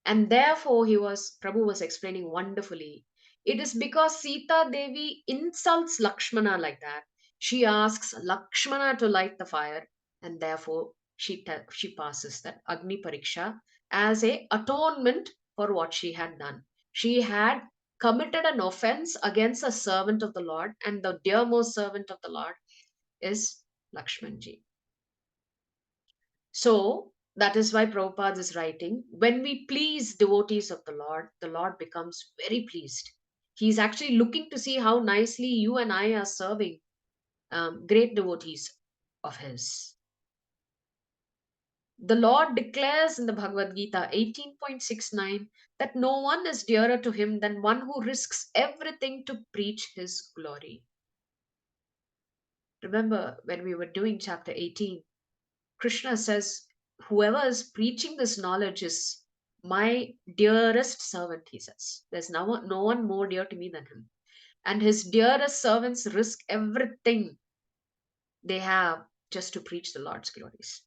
And therefore, Prabhu was explaining wonderfully. It is because Sita Devi insults Lakshmana like that. She asks Lakshmana to light the fire, and therefore she passes that Agni Pariksha as a atonement for what she had done. She had committed an offense against a servant of the Lord, and the dearmost servant of the Lord is Lakshmanji. So that is why Prabhupada is writing, when we please devotees of the Lord becomes very pleased. He's actually looking to see how nicely you and I are serving great devotees of his. The Lord declares in the Bhagavad Gita 18.69 that no one is dearer to him than one who risks everything to preach his glory. Remember when we were doing chapter 18, Krishna says, whoever is preaching this knowledge is my dearest servant, he says. There's no one more dear to me than him. And his dearest servants risk everything they have just to preach the Lord's glories.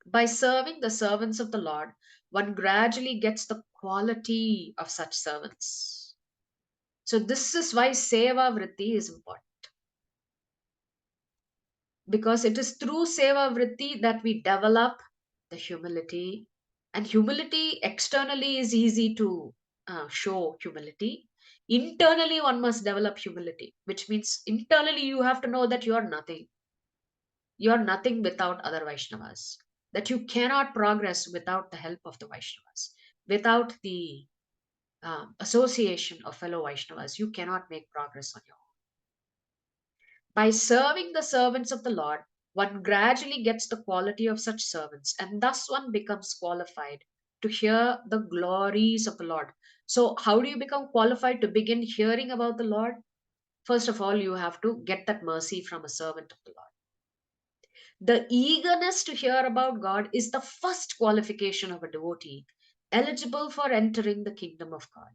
By serving the servants of the Lord, one gradually gets the quality of such servants. So this is why Seva Vritti is important. Because it is through Seva Vritti that we develop the humility. And humility externally is easy to show humility. Internally, one must develop humility, which means internally you have to know that you are nothing. You are nothing without other Vaishnavas. That you cannot progress without the help of the Vaishnavas. Without the association of fellow Vaishnavas, you cannot make progress on your own. By serving the servants of the Lord, one gradually gets the quality of such servants, and thus one becomes qualified to hear the glories of the Lord. So, how do you become qualified to begin hearing about the Lord? First of all, you have to get that mercy from a servant of the Lord. The eagerness to hear about God is the first qualification of a devotee eligible for entering the kingdom of God.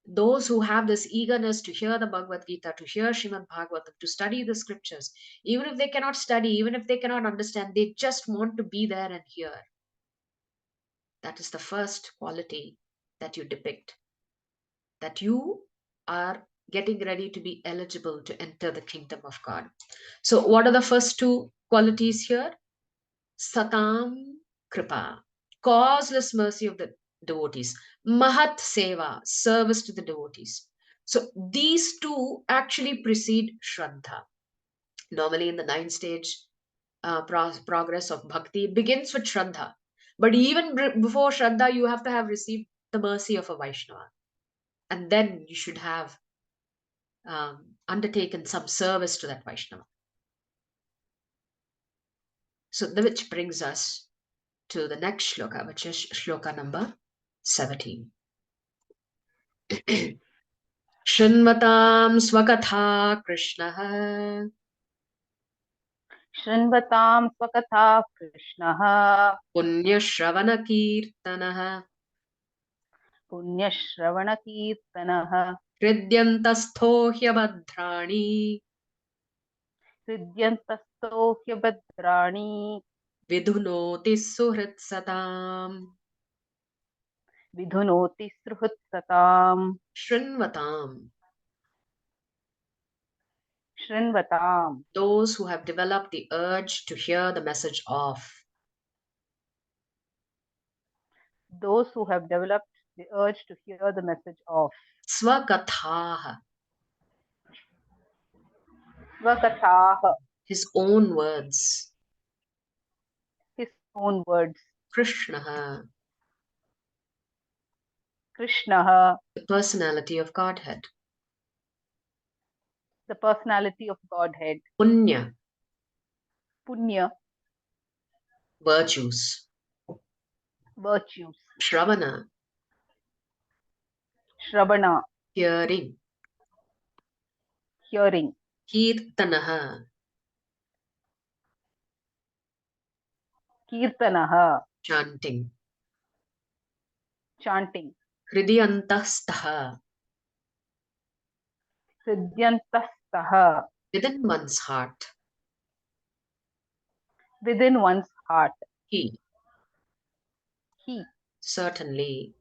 Those who have this eagerness to hear the Bhagavad Gita, to hear Srimad Bhagavatam, to study the scriptures, even if they cannot study, even if they cannot understand, they just want to be there and hear. That is the first quality that you depict, that you are getting ready to be eligible to enter the kingdom of God. So, what are the first two qualities here? Satam Kripa, causeless mercy of the devotees. Mahat Seva, service to the devotees. So these two actually precede Shraddha. Normally in the 9-stage progress of bhakti, it begins with Shraddha. But even before Shraddha, you have to have received the mercy of a Vaishnava. And then you should have undertaken some service to that Vaishnava. So which brings us to the next shloka, which is shloka number 17. Shrinvatam swakatha Krishnah Shrinvatam swakatha Krishnah punyashravana kirtanah Punyashravana Kirtanah hridyantastho hyabhadrani Hridyantasto Hyabhadrani vidhunoti suhritsatam. Vidhunoti Sruhutsatam Shrinvatam, Shrinvatam, those who have developed the urge to hear the message of. those who have developed the urge to hear the message of. Swakathaha, Svakathaha, his own words. his own words. Krishna, Krishna, the personality of Godhead. the personality of Godhead. Punya, Punya, virtues. virtues. Shravana, Shravana, hearing. hearing. Kirtanaha, Kirtanaha, chanting. chanting. Hridyantastaha, Hridyantastaha, within one's heart. within one's heart. He, certainly.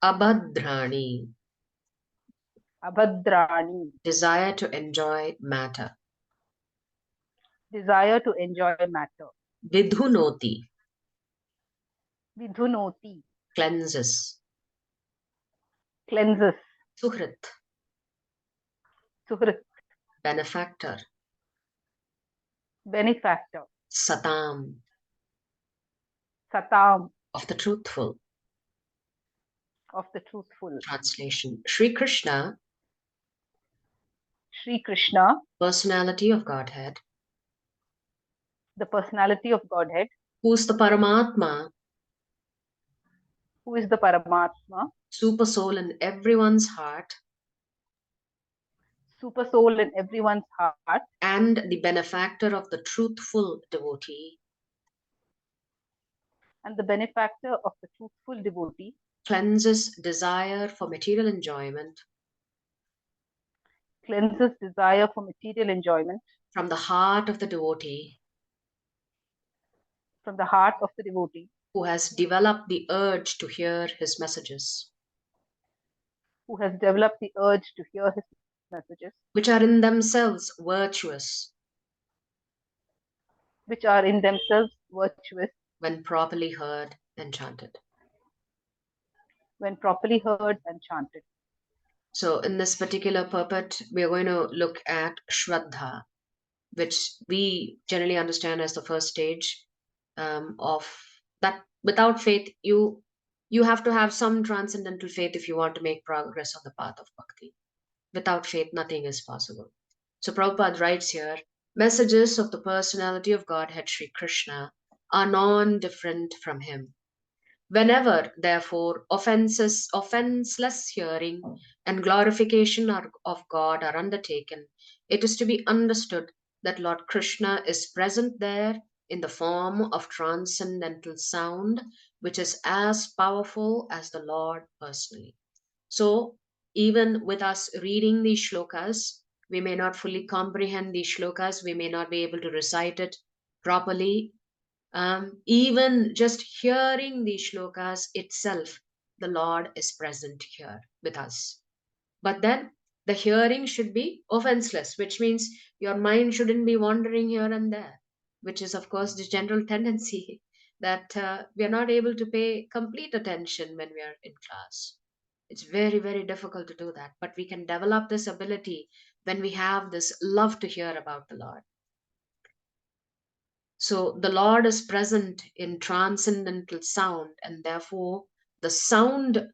abhadrani, Abhadrani, desire to enjoy matter. desire to enjoy matter. Vidhunoti, Vidhunoti, cleanses. cleanses. Suhrit, Suhrit, benefactor. benefactor. Satam, Satam, of the truthful. Of the truthful. Translation. Sri Krishna, Sri Krishna, personality of Godhead, the personality of Godhead, who's the Paramatma, who is the Paramatma, super soul in everyone's heart, super soul in everyone's heart, and the benefactor of the truthful devotee, and the benefactor of the truthful devotee, cleanses desire for material enjoyment cleanses desire for material enjoyment from the heart of the devotee from the heart of the devotee who has developed the urge to hear his messages, who has developed the urge to hear his messages, which are in themselves virtuous which are in themselves virtuous when properly heard and chanted. when properly heard and chanted. So, in this particular purport, we are going to look at Shraddha, which we generally understand as the first stage of that. Without faith, you have to have some transcendental faith if you want to make progress on the path of bhakti. Without faith, nothing is possible. So Prabhupada writes here, messages of the personality of Godhead Sri Krishna are non-different from him. Whenever, therefore, offenseless hearing and glorification of God are undertaken, it is to be understood that Lord Krishna is present there in the form of transcendental sound, which is as powerful as the Lord personally. So, even with us reading these shlokas, we may not fully comprehend these shlokas, we may not be able to recite it properly. Even just hearing these shlokas itself, the Lord is present here with us. But then the hearing should be offenseless, which means your mind shouldn't be wandering here and there, which is, of course, the general tendency that we are not able to pay complete attention when we are in class. It's very, very difficult to do that, but we can develop this ability when we have this love to hear about the Lord. So the Lord is present in transcendental sound, and therefore the sound,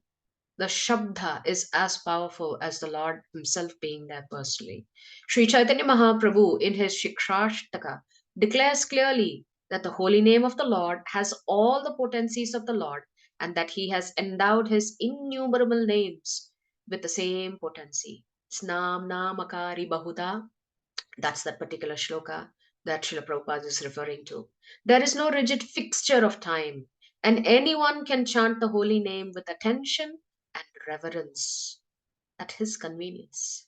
the Shabda, is as powerful as the Lord Himself being there personally. Sri Chaitanya Mahaprabhu, in his Sikshastakam, declares clearly that the holy name of the Lord has all the potencies of the Lord, and that He has endowed His innumerable names with the same potency. Snam Namakari Bahuda, that's that particular shloka that Srila Prabhupada is referring to. There is no rigid fixture of time, and anyone can chant the holy name with attention and reverence at his convenience.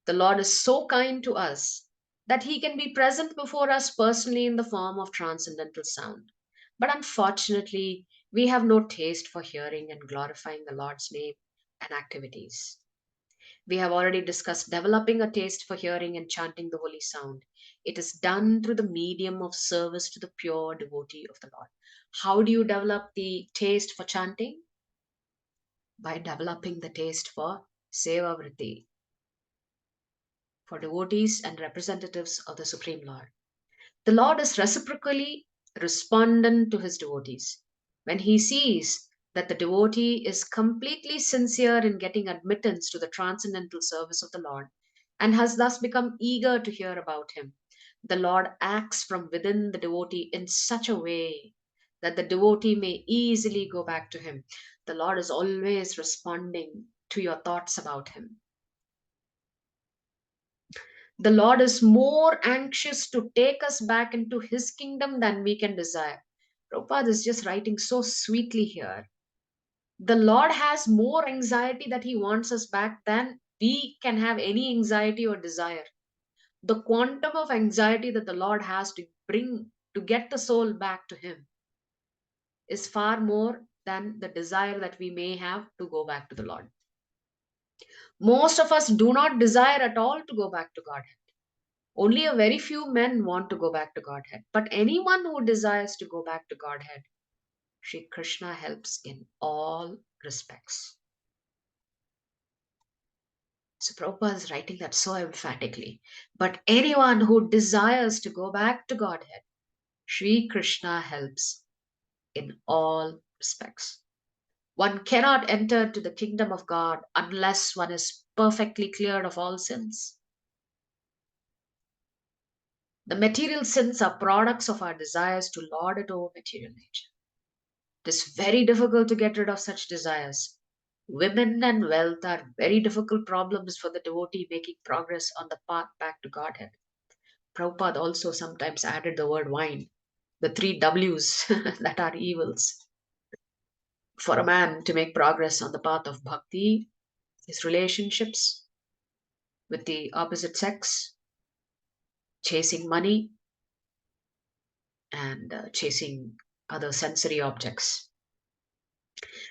The Lord is so kind to us that He can be present before us personally in the form of transcendental sound. But unfortunately, we have no taste for hearing and glorifying the Lord's name and activities. We have already discussed developing a taste for hearing and chanting the holy sound. It is done through the medium of service to the pure devotee of the Lord. How do you develop the taste for chanting? By developing the taste for seva vritti, for devotees and representatives of the Supreme Lord. The Lord is reciprocally respondent to his devotees. When he sees that the devotee is completely sincere in getting admittance to the transcendental service of the Lord and has thus become eager to hear about him, the Lord acts from within the devotee in such a way that the devotee may easily go back to him. The Lord is always responding to your thoughts about him. The Lord is more anxious to take us back into His kingdom than we can desire. Prabhupada is just writing so sweetly here. The Lord has more anxiety that He wants us back than we can have any anxiety or desire. The quantum of anxiety that the Lord has to get the soul back to Him is far more than the desire that we may have to go back to the Lord. Most of us do not desire at all to go back to God. Only a very few men want to go back to Godhead. But anyone who desires to go back to Godhead, Sri Krishna helps in all respects. So Prabhupada is writing that so emphatically. But anyone who desires to go back to Godhead, Sri Krishna helps in all respects. One cannot enter to the kingdom of God unless one is perfectly cleared of all sins. The material sins are products of our desires to lord it over material nature. It is very difficult to get rid of such desires. Women and wealth are very difficult problems for the devotee making progress on the path back to Godhead. Prabhupada also sometimes added the word wine, the three W's that are evils. For a man to make progress on the path of bhakti, his relationships with the opposite sex, chasing money, and chasing other sensory objects.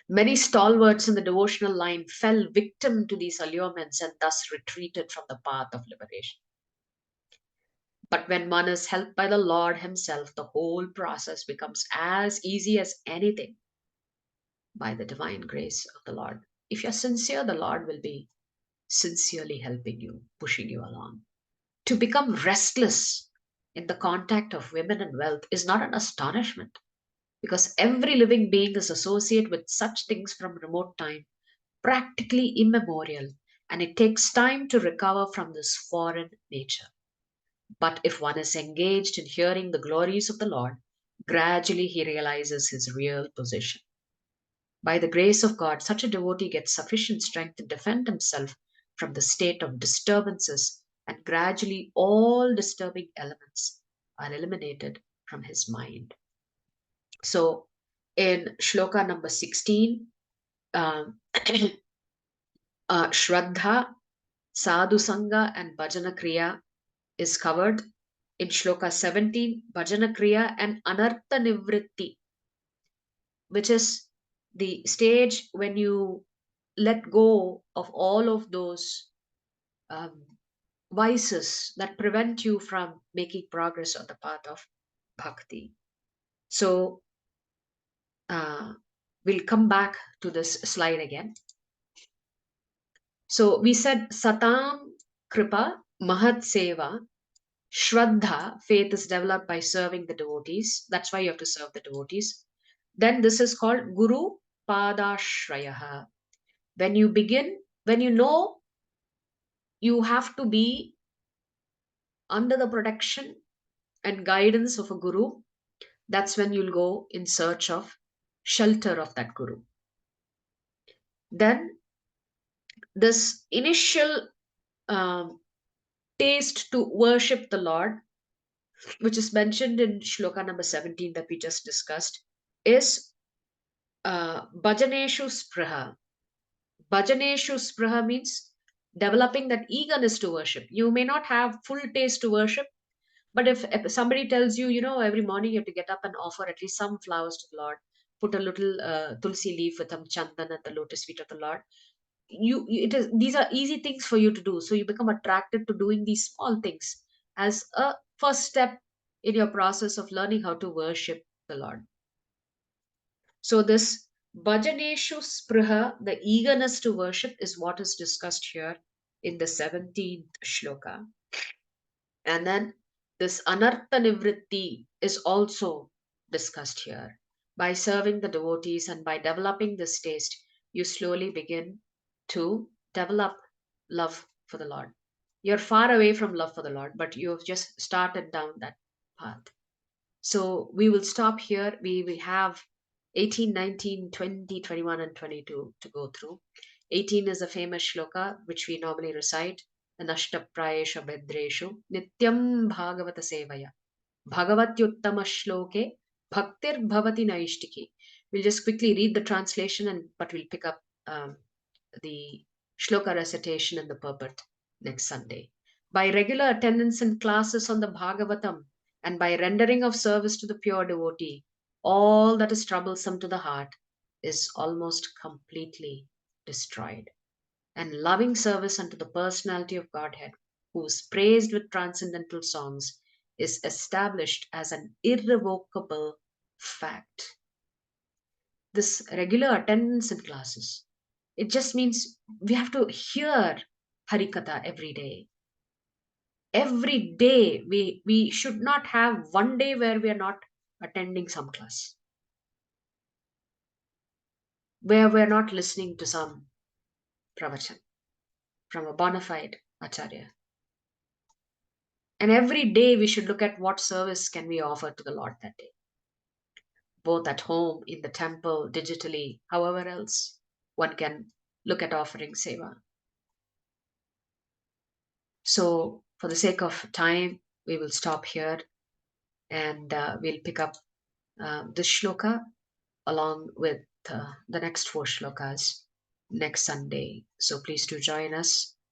Many stalwarts in the devotional line fell victim to these allurements and thus retreated from the path of liberation. But when one is helped by the Lord Himself, the whole process becomes as easy as anything by the divine grace of the Lord. If you're sincere, the Lord will be sincerely helping you, pushing you along. To become restless in the contact of women and wealth is not an astonishment, because every living being is associated with such things from remote time, practically immemorial, and it takes time to recover from this foreign nature. But if one is engaged in hearing the glories of the Lord, gradually he realizes his real position. By the grace of God, such a devotee gets sufficient strength to defend himself from the state of disturbances, and gradually all disturbing elements are eliminated from his mind. So, in Shloka number 16, Shraddha, Sadhu Sangha, and Bhajana Kriya is covered. In Shloka 17, Bhajana Kriya and Anartha Nivritti, which is the stage when you let go of all of those um, vices that prevent you from making progress on the path of bhakti. So, we'll come back to this slide again. So, we said Satam, Kripa, Mahat Seva, Shraddha, faith is developed by serving the devotees. That's why you have to serve the devotees. Then this is called Guru Padashrayaha. When you begin, when you know you have to be under the protection and guidance of a guru, that's when you'll go in search of shelter of that guru. Then this initial taste to worship the Lord, which is mentioned in Shloka number 17 that we just discussed, is Bhajaneshu Spriha. Bhajaneshu Spriha means developing that eagerness to worship. You may not have full taste to worship, but if somebody tells you, every morning you have to get up and offer at least some flowers to the Lord, put a little tulsi leaf with some chandan at the lotus feet of the Lord, these are easy things for you to do. So you become attracted to doing these small things as a first step in your process of learning how to worship the Lord. So this Bhajaneshu Spriha, the eagerness to worship, is what is discussed here in the 17th shloka. And then this Anartha Nivritti is also discussed here. By serving the devotees and by developing this taste, you slowly begin to develop love for the Lord. You're far away from love for the Lord, but you've just started down that path. So we will stop here. We have 18, 19, 20, 21, and 22 to go through. 18 is a famous shloka which we normally recite. Nashtaprayesha bedreshu nityam bhagavata sevaya bhagavatyuttama shloke bhaktir bhavati naishtiki. We'll just quickly read the translation, but we'll pick up the shloka recitation and the purport next Sunday. By regular attendance in classes on the Bhagavatam and by rendering of service to the pure devotee, all that is troublesome to the heart is almost completely destroyed. And loving service unto the personality of Godhead, who is praised with transcendental songs, is established as an irrevocable fact. This regular attendance in classes, it just means we have to hear Harikatha every day. Every day, we should not have one day where we are not attending some class. where we're not listening to some pravachan from a bona fide acharya. And every day we should look at what service can we offer to the Lord that day, both at home, in the temple, digitally, however else one can look at offering seva. So, for the sake of time, we will stop here, and we'll pick up this shloka along with the next 4 shlokas next Sunday. So, please do join us.